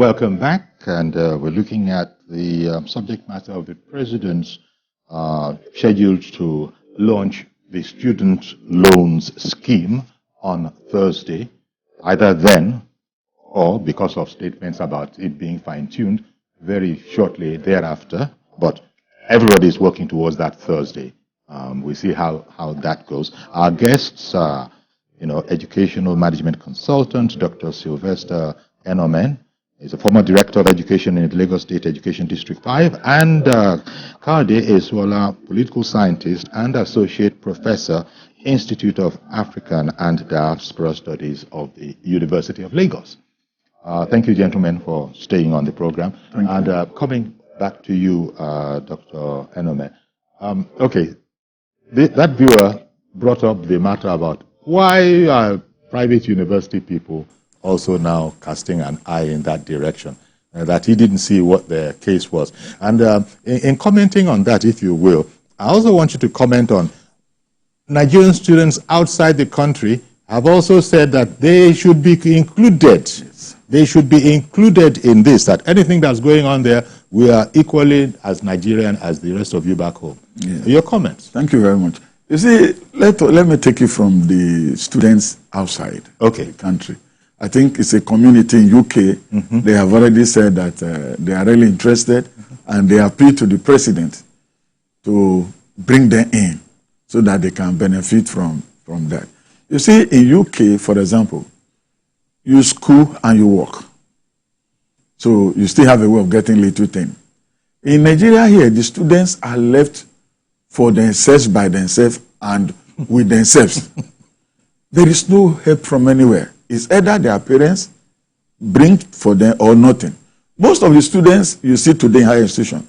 Welcome back, and we're looking at the subject matter of the President's scheduled to launch the student loans scheme on Thursday, either then or, because of statements about it being fine-tuned, very shortly thereafter. But everybody is working towards that Thursday. We see how that goes. Our guests are, educational management consultant, Dr. Sylvester Enomen. He's a former Director of Education in the Lagos State Education District 5, and Kade Esuola, political scientist and Associate Professor, Institute of African and Diaspora Studies of the University of Lagos. Thank you, gentlemen, for staying on the program. Thank you. Coming back to you, Dr. Enomen. Okay, that viewer brought up the matter about why are private university people also now casting an eye in that direction, that he didn't see what the case was. And in commenting on that, if you will, I also want you to comment on Nigerian students outside the country have also said that they should be included. They should be included in this, that anything that's going on there, we are equally as Nigerian as the rest of you back home. Yeah. Your comments. Thank you very much. You see, let me take you from the students outside the country. I think it's a community in UK. Mm-hmm. They have already said that they are really interested, and they appeal to the president to bring them in so that they can benefit from that. You see, in UK, for example, you school and you work. So you still have a way of getting little thing. In Nigeria here, the students are left for themselves, by themselves, and with themselves. There is no help from anywhere. It's either their parents bring for them or nothing. Most of the students you see today in higher institution,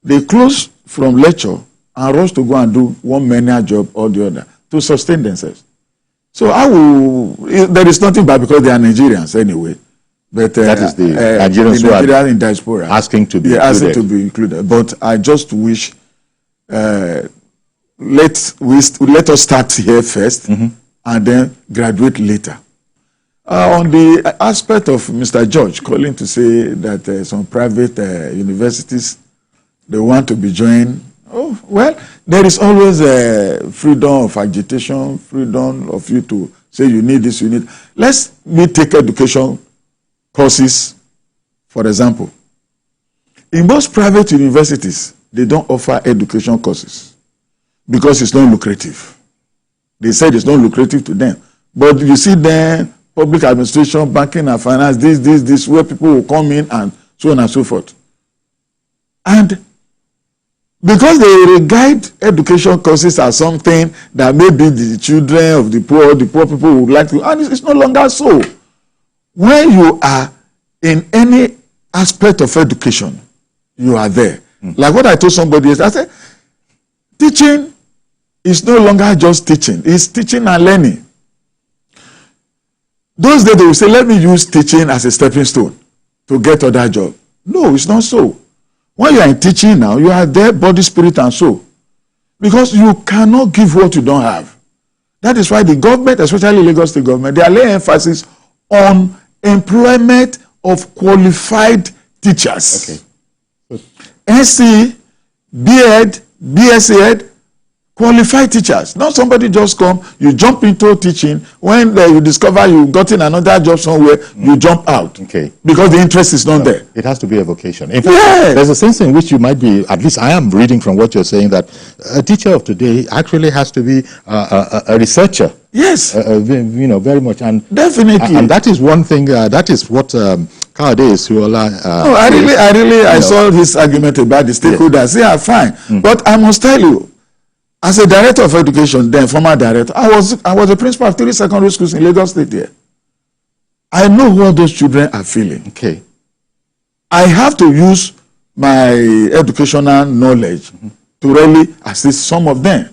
they close from lecture and rush to go and do one manual job or the other to sustain themselves. So there is nothing bad because they are Nigerians anyway. But that is the Nigerians who are in diaspora asking to be included. Asking to be included. But I just wish let us start here first, mm-hmm, and then graduate later. On the aspect of Mr. George calling to say that some private universities, they want to be joined. Oh, well, there is always freedom of agitation, freedom of you to say you need this, you need. Let's take education courses, for example. In most private universities, they don't offer education courses because it's not lucrative. They said it's not lucrative to them. But you see then, public administration, banking and finance, this, where people will come in and so on and so forth. And because they regard education courses as something that maybe the children of the poor people would like to, and it's no longer so. When you are in any aspect of education, you are there. Mm. Like what I told somebody is, I said, teaching is no longer just teaching, it's teaching and learning. Those days they will say, let me use teaching as a stepping stone to get other job. No, it's not so. When you are in teaching now, you are there, body, spirit, and soul. Because you cannot give what you don't have. That is why the government, especially Lagos State government, they are laying emphasis on employment of qualified teachers. Okay. NC, B.Ed, BSc Ed, qualified teachers. Not somebody just come, you jump into teaching, when you discover you've gotten another job somewhere, you jump out. Okay. Because the interest is not there. It has to be a vocation. In fact, there's a sense in which you might be, at least I am reading from what you're saying, that a teacher of today actually has to be a researcher. Yes. Very much. And definitely. And that is one thing, that is what Kade Esuola... I saw his argument about the stakeholders. Yeah, fine. Mm. But I must tell you, as a director of education, then former director, I was a principal of 3 secondary schools in Lagos State here. I know what those children are feeling. Okay. I have to use my educational knowledge to really assist some of them.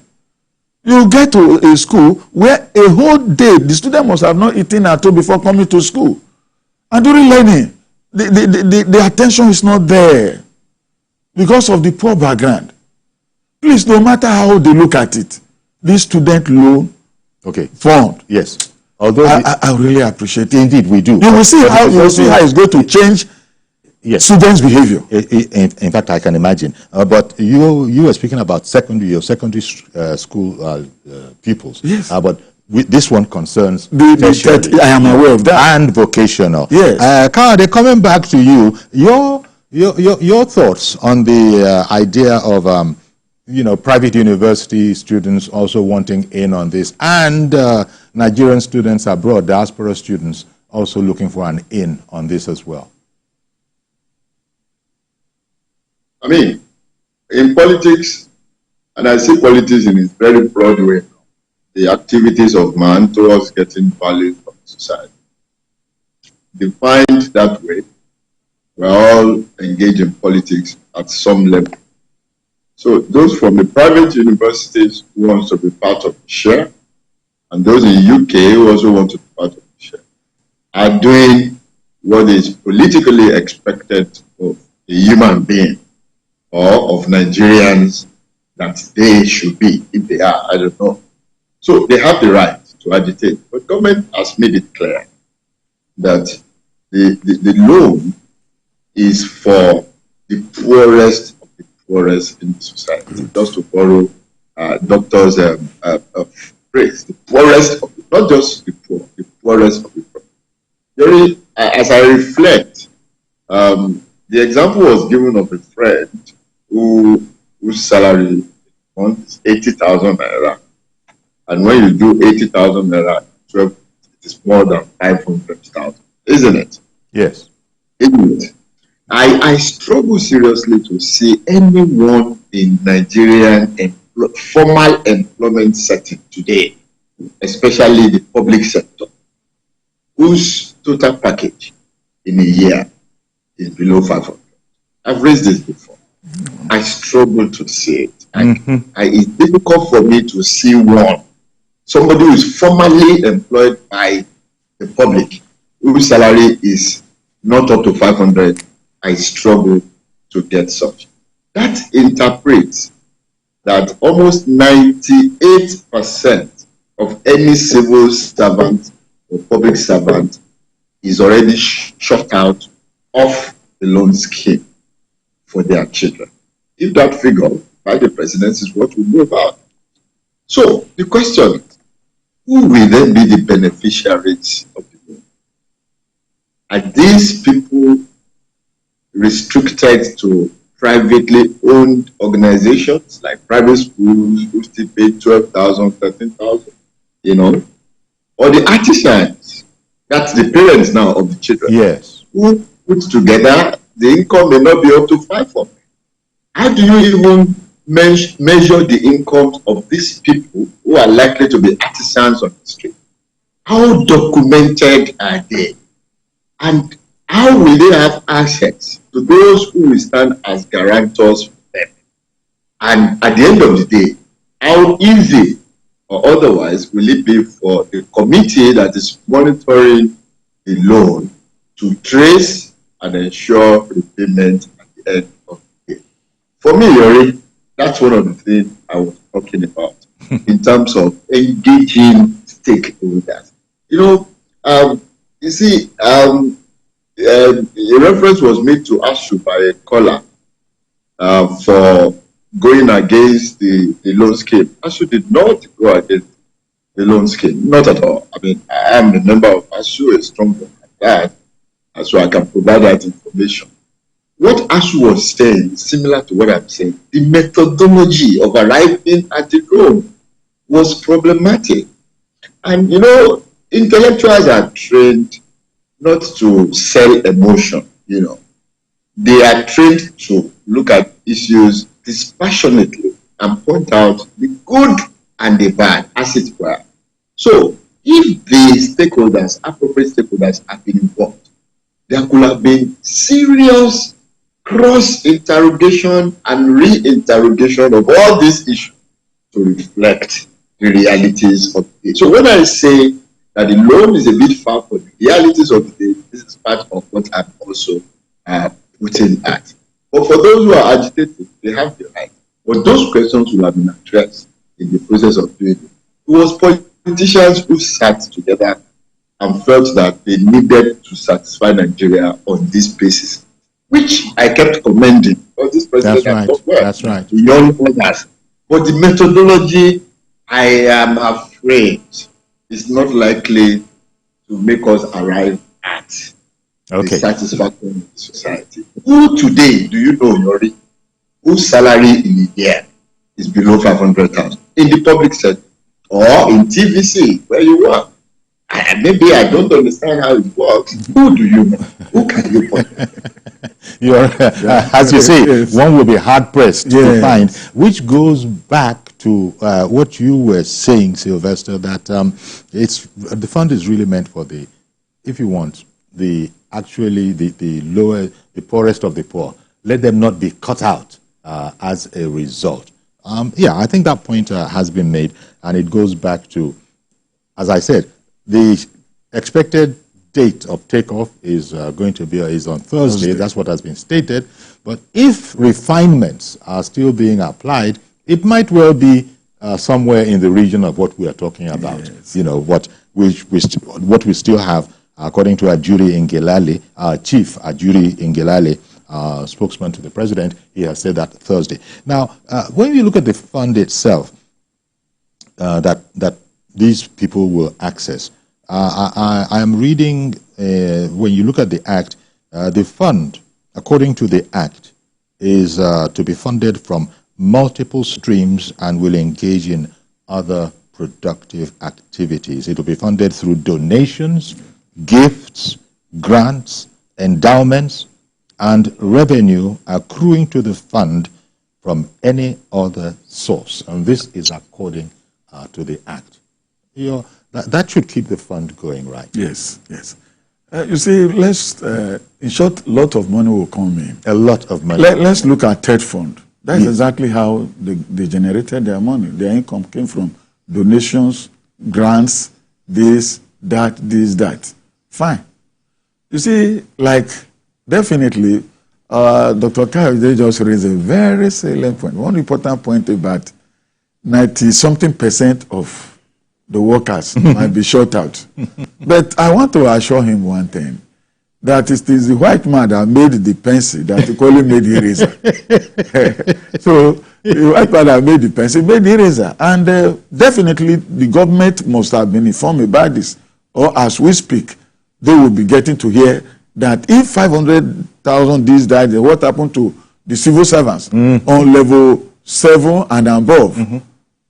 You get to a school where a whole day the student must have not eaten at all before coming to school. And during learning, the attention is not there because of the poor background. Please, no matter how they look at it, this student loan fund. Yes. Although I really appreciate it. Indeed, we do. You will see how it's going to change Yes. students' behavior. In fact, I can imagine. But you were speaking about your secondary school pupils. Yes. But this one concerns I am aware of that. And vocational. Yes. Kade, coming back to you, your thoughts on the idea of private university students also wanting in on this, and Nigerian students abroad, diaspora students, also looking for an in on this as well. I mean, in politics, and I see politics in its very broad way, the activities of man towards getting value from society. Defined that way, we're all engaged in politics at some level. So those from the private universities who want to be part of the share, and those in the UK who also want to be part of the share, are doing what is politically expected of a human being or of Nigerians that they should be, if they are, I don't know. So they have the right to agitate, but government has made it clear that the loan is for the poorest of the poorest in the society. Just to borrow doctors' phrase, the poorest of the, not just the poor, the poorest of the poor. Very, as I reflect, the example was given of a friend whose salary is 80,000 naira, and when you do 80,000 naira, 12, it is more than 500,000, isn't it? Yes. Isn't it? I struggle seriously to see anyone in Nigerian formal employment setting today, especially the public sector, whose total package in a year is below 500. I've raised this before. I struggle to see it. It's difficult for me to see somebody who is formally employed by the public, whose salary is not up to 500. I struggle to get such. That interprets that almost 98% of any civil servant or public servant is already shut out of the loan scheme for their children. If that figure by the presidency is what we know about. So the question is, who will then be the beneficiaries of the loan? Are these people restricted to privately owned organizations like private schools who still pay 12,000, 13,000, or the artisans, that's the parents now of the children, yes, who put together the income may not be up to 500. How do you even measure the incomes of these people who are likely to be artisans on the street? How documented are they? And how will they have access to those who will stand as guarantors for them? And at the end of the day, how easy or otherwise will it be for the committee that is monitoring the loan to trace and ensure repayment at the end of the day? For me, Yori, that's one of the things I was talking about in terms of engaging stakeholders. You see, a reference was made to ASHU by a caller for going against the loan scheme. ASHU did not go against the loan scheme, not at all. I mean, I am a member of ASHU, a strong one like that, and so I can provide that information. What ASHU was saying is similar to what I'm saying. The methodology of arriving at the loan was problematic. And intellectuals are trained not to sell emotion, They are trained to look at issues dispassionately and point out the good and the bad, as it were. So, if the stakeholders, appropriate stakeholders, have been involved, there could have been serious cross-interrogation and re-interrogation of all these issues to reflect the realities of the day. So when I say that the loan is a bit far from the realities of the day, this is part of what I'm also putting at. But for those who are agitated, they have the right. But those questions will have been addressed in the process of doing it. It was politicians who sat together and felt that they needed to satisfy Nigeria on this basis. which I kept commending. Because this president has done well. That's right. Beyond others. But the methodology, I am afraid, is not likely to make us arrive at the satisfaction of the society. Who today, do you know, Yori, whose salary in a year is below 500,000 in the public sector or in TVC where you work? Maybe I don't understand how it works. Who do you know? Who can you point? As you say, one will be hard pressed to find, which goes back to what you were saying, Sylvester, that the fund is really meant for the, if you want, the lower, the poorest of the poor. Let them not be cut out as a result. I think that point has been made, and it goes back to, as I said, the expected date of takeoff is going to be on Thursday. That's what has been stated. But if refinements are still being applied, it might well be somewhere in the region of what we are talking about. Yes. You know, what we still have, according to Ajuri Ngelale, Chief Ajuri Ngelale, spokesman to the president, he has said that Thursday. Now, when you look at the fund itself, that these people will access, I am reading, when you look at the Act, the fund, according to the Act, is to be funded from multiple streams and will engage in other productive activities. It will be funded through donations, gifts, grants, endowments, and revenue accruing to the fund from any other source. And this is according to the Act. That should keep the fund going, right? Yes, yes. You see, in short, a lot of money will come in. A lot of money. Let's look at TED Fund. That's exactly how they generated their money. Their income came from donations, grants, this, that. Fine. You see, definitely, Dr. Kayode just raised a very salient point. One important point about 90-something% of the workers might be shut out. But I want to assure him one thing, that it is the white man that made the pencil that equally made the eraser. So the white man that made the pencil made the eraser. And definitely the government must have been informed about this. Or as we speak, they will be getting to hear that if 500,000 this died, what happened to the civil servants on level 7 and above?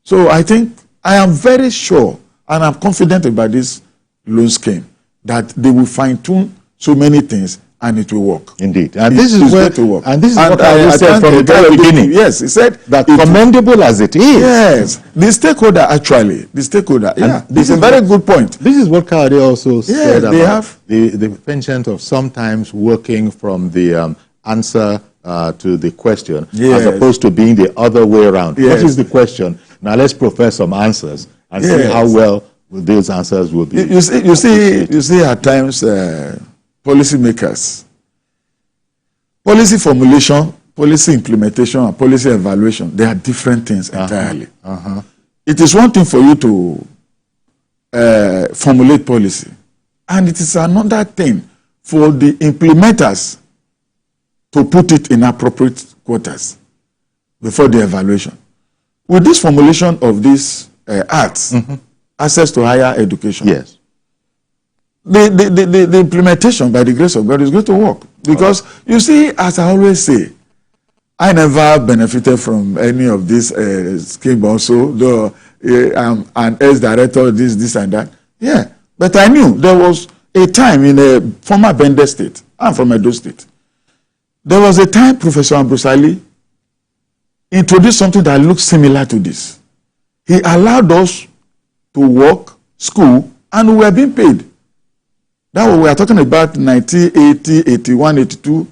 So I am very sure and I'm confident about this loan scheme that they will fine-tune so many things and it will work. Indeed. And this is where to work. And this is what I said from the very beginning. Yes, he said that commendable as it is. Yes. The stakeholder, this is a very good point. This is what Kayode also said about the penchant of sometimes working from the answer to the question as opposed to being the other way around. What is the question? Now let's profess some answers and see how well those answers will be. You see at times policymakers, policy formulation, policy implementation, and policy evaluation, they are different things entirely. It is one thing for you to formulate policy, and it is another thing for the implementers to put it in appropriate quarters before the evaluation. With this formulation of these acts, access to higher education, the implementation by the grace of God is going to work. Because you see, as I always say, I never benefited from any of this scheme also, though I'm an ex-director, this and that. Yeah, but I knew there was a time in a former Bende state, I'm from Edo State, there was a time Professor Ambrosali introduced something that looked similar to this. He allowed us to work, school, and we were being paid. That was, we are talking about 1980, 81, 82.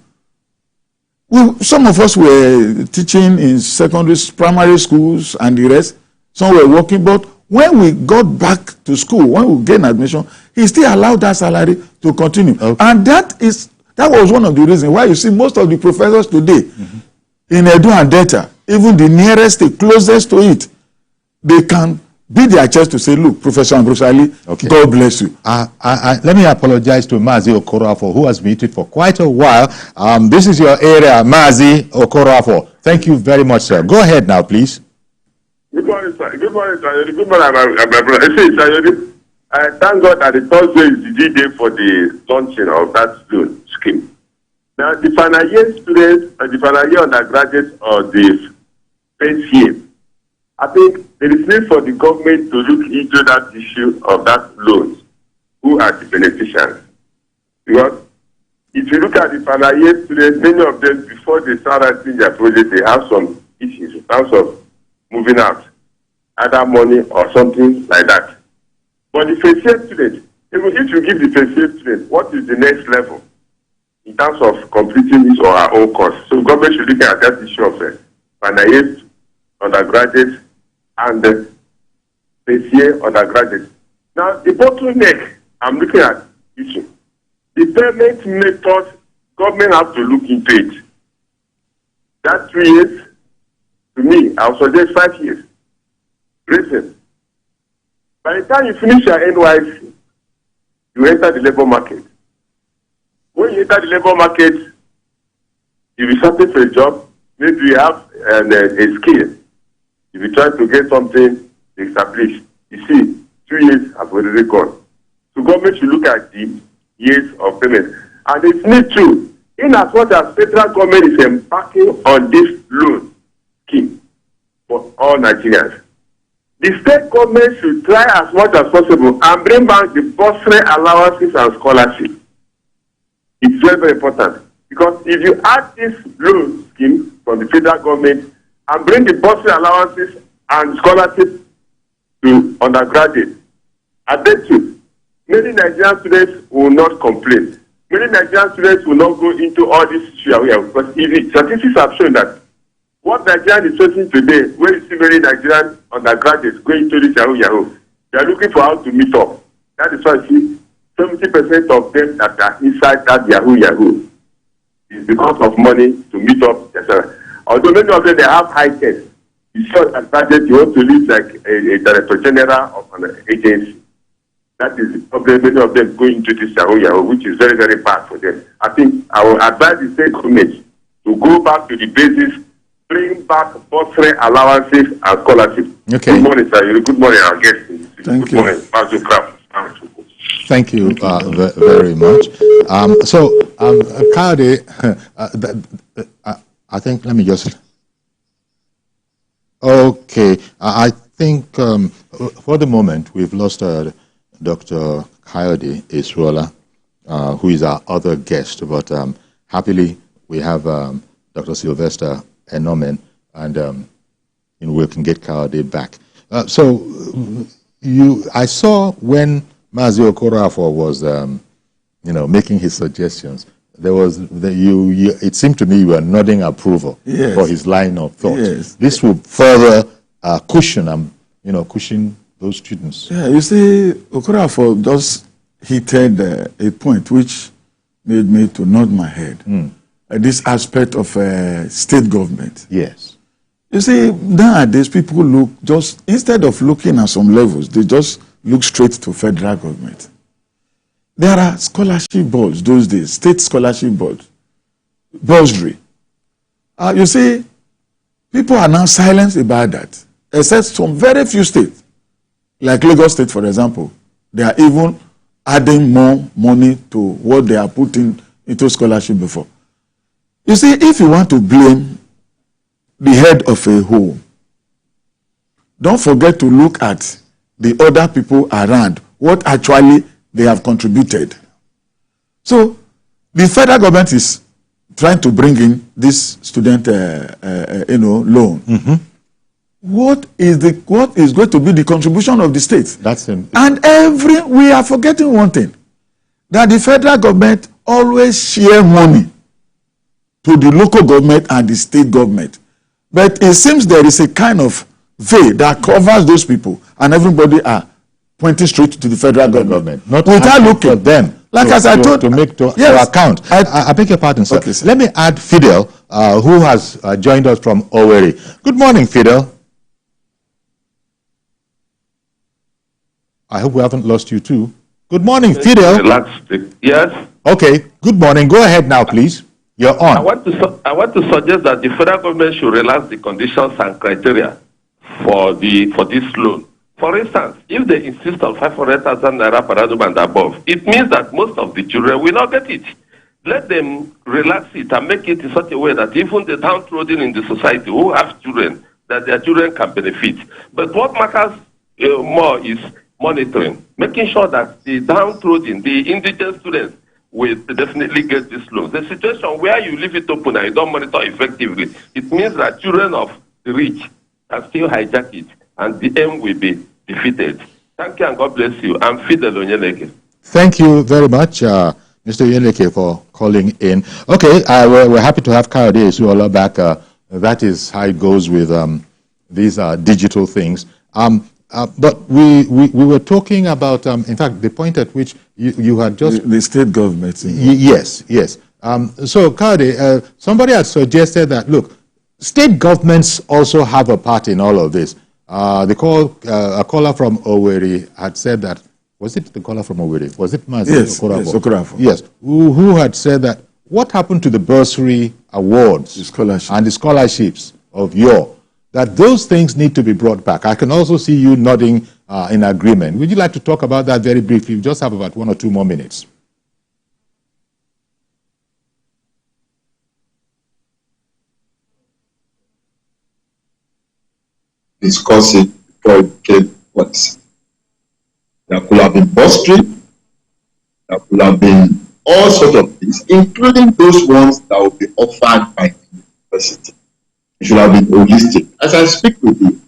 Some of us were teaching in secondary, primary schools and the rest. Some were working, but when we got back to school, when we gained admission, he still allowed that salary to continue. And that was one of the reasons why you see most of the professors today in Edo and Delta, even the nearest, the closest to it, they can beat their chest to say, look, Professor Ambrose Ali, okay, God bless you. Let me apologize to Mazi Okorafor, who has muted for quite a while. This is your area, Mazi Okorafor. Thank you very much, sir. Go ahead now, please. Good morning, sir. Good morning, sir. Good morning, my brother. Thank God that the Thursday is the D-Day for the launching of that loan scheme. Now, the final year students, the final year undergraduates, or the first year, I think there is need for the government to look into that issue of that loans. Who are the beneficiaries? Because if you look at the final year students, many of them, before they start writing their project, they have some issues in terms of moving out, either money or something like that. But the first year student, even if you give the first year student, what is the next level in terms of completing his or her own course? So government should look at that issue of final year undergraduate and first year undergraduate. Now, the bottleneck I'm looking at issue, the payment method, government has to look into it. That 3 years, to me, I would suggest 5 years. Reason, by the time you finish your NYC, you enter the labor market. When you enter the labor market, if you search for a job, maybe you have a skill. If you try to get something established, you see, 2 years have already gone. So government should look at the years of payment. And it's need to, in as much as federal government is embarking on this loan scheme for all Nigerians, the state government should try as much as possible and bring back the bursary allowances and scholarships. It's very, very important. Because if you add this loan scheme from the federal government and bring the bursary allowances and scholarships to undergraduate, I bet you, many Nigerian students will not complain. Many Nigerian students will not go into all this issue. Because if statistics have shown that what Nigerian is facing today, when you see many Nigerian undergraduates going to this Yahoo, they are looking for how to meet up. That is why you see 70% of them that are inside that Yahoo is because of money to meet up, etc. Although many of them, they have high test. You see undergraduate, you want to live like a director general of an agency. That is the problem. Many of them go into this Yahoo, which is very, very bad for them. I think I will advise the state government to go back to the basis, bring back bursary allowances and scholarships. Okay. Good morning, sir. Good morning, our guests. Thank Good you. morning, Pastor Kraft. Thank you very much. Kade, I think, let me just... Okay, I think for the moment we've lost Dr. Kayode Esrola, who is our other guest, but happily we have Dr. Sylvester Enomen, and we can get Kayode back. I saw when Mazi Okorafor was, making his suggestions, it seemed to me you were nodding approval for his line of thought. Yes. This will further cushion those students. Yeah, you see, Okorafor just hit a point which made me to nod my head. This aspect of state government. Yes. You see, nowadays people look just, instead of looking at some levels, they just look straight to federal government. There are scholarship boards those days, state scholarship boards, bursary. You see, people are now silent about that, except some very few states, like Lagos State, for example. They are even adding more money to what they are putting into scholarship before. You see, if you want to blame the head of a home, don't forget to look at the other people around, what actually they have contributed. So the federal government is trying to bring in this student loan. What is going to be the contribution of the state? And we are forgetting one thing, that the federal government always share money to the local government and the state government. But it seems there is a kind of veil that covers those people, and everybody are pointing straight to the federal government. Not without looking at them. Like as I told, to make to yes, account. I beg your pardon, sir. Okay, sir. Let me add Fidel, who has joined us from Owerri. Good morning, Fidel. I hope we haven't lost you too. Good morning, Fidel. Relax. Yes. Okay. Good morning. Go ahead now, please. You're on. I want to suggest that the federal government should relax the conditions and criteria for this loan. For instance, if they insist on 500,000 naira per annum and above, it means that most of the children will not get it. Let them relax it and make it in such a way that even the downtrodden in the society who have children, that their children can benefit. But what matters more is monitoring, making sure that the downtrodden, the indigent students, will definitely get this loan. The situation where you leave it open and you don't monitor effectively, it means that children of the rich can still hijack it, and the aim will be defeated. Thank you and God bless you. I'm Fidel Onyeleke. Thank you very much, Mr. Onyeleke, for calling in. Okay, we're happy to have Kayode Esuola back. That is how it goes with these digital things. But we were talking about, in fact, the point at which you had just... The state government. Yes, yes. So, Kayode, somebody had suggested that, look, state governments also have a part in all of this. A caller from Owerri had said that, was it the caller from Owerri? Was it Mazi? Yes, Okorafo. Yes, who had said that, what happened to the bursary awards and the scholarships of yore? That those things need to be brought back. I can also see you nodding in agreement. Would you like to talk about that very briefly? We just have about 1 or 2 more minutes. Discuss it before it became policy. There could have been bursary, there could have been all sorts of things, including those ones that will be offered by the university. It should have been holistic. As I speak with you,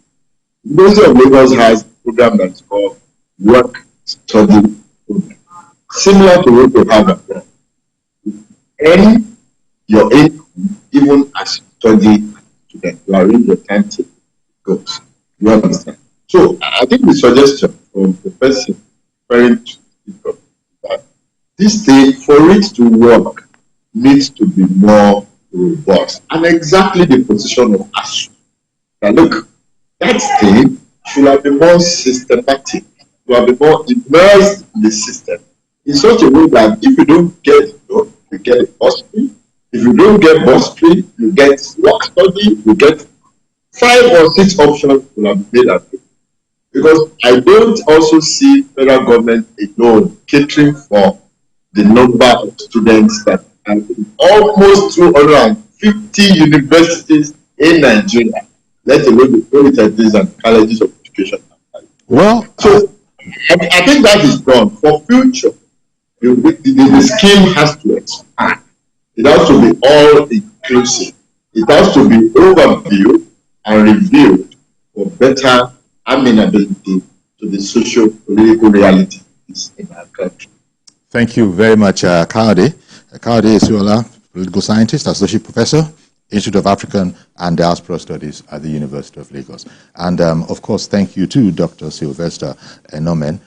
the University of Lagos has a program that is called Work Study Program, similar to what we have abroad. And your income, even as you study student, you arrange your timetable, goes. You understand? So I think the suggestion from the person referring to that this thing, for it to work, needs to be more robust. And exactly the position of ASU. Now look, that thing should have been more systematic, should have been more immersed in the system in such a way that if you don't get it, you get a bursary. If you don't get bursary, you get work study, you get 5 or 6 options will have been made available. Because I don't also see federal government alone catering for the number of students that are in almost 250 universities in Nigeria, let alone the polytechnics and colleges of education. Well, so I think that is done. For future, the scheme has to expand. It has to be all inclusive. It has to be overviewed and reviewed for better amenability to the socio-political realities in our country. Thank you very much, Kayode. Kayode Esuola, political scientist, associate professor, Institute of African and Diaspora Studies at the University of Lagos. And of course, thank you to Dr. Sylvester Enomen,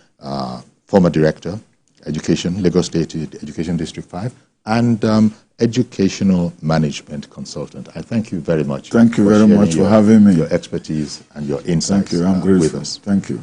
former director, Education, Lagos State Education District 5, and educational management consultant. I thank you very much. Thank you very much for having me. Your expertise and your insights with us. Thank you.